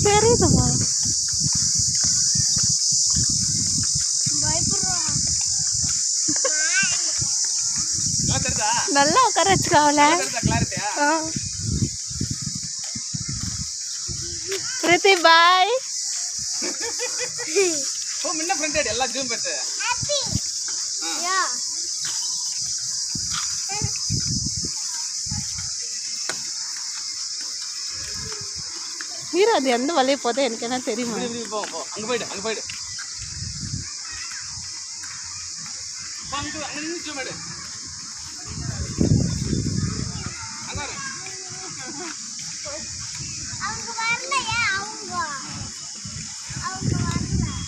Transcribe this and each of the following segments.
தெரியுதுமா நல்லா உட்கார வச்சுக்காவல பிரீத்தி பாய் முன்ன ஃப்ரெண்ட் எல்லா ஜூம் பெட்டு ஹீரோ அது எந்த வழியே போதே எனக்கு என்ன தெரியுமா அங்க போயிடு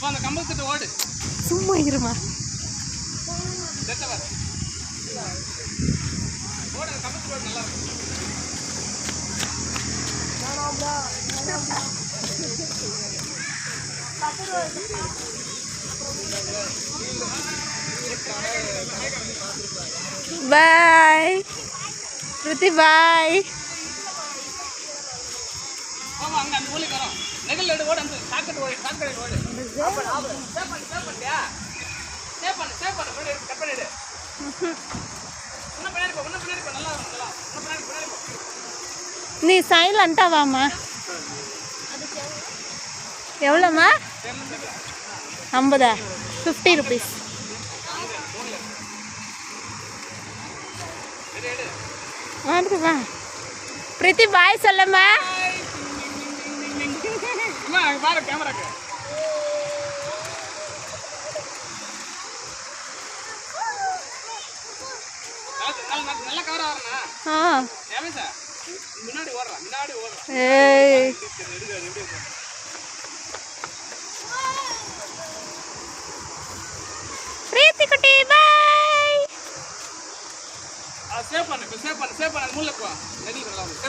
அந்த கம்பத்துட்டு ஓடு சும்மா இருமா ஓடு கம்பத்துட்டு ஓடு நல்லா இருக்கும் பாய் பிரீத்தி பாய் அங்க அந்த மூலைக்கு வரோம் நெகல் எடு ஓடு அந்த சாக்கெட் ஓடு சேவ் பண்ணு கட் பண்ணிடு இன்னும் பின்னாடி போ நல்லா இருக்கும் இன்னும் பின்னாடி போ நீ சைலண்டா வாமா எவ்வளோம்மா 50 50 rupees வாங்க வா பிரீத்தி பாய் சொல்லம்மா பாரு கேமராக்கு நல்லா கவர் ஆறனா ஏமேசா முன்னாடி ஓடுறா ஏய் பிரீத்தி குட்டி பாய் சேவ் பண்ணு மூலைக்கு போ நெகில்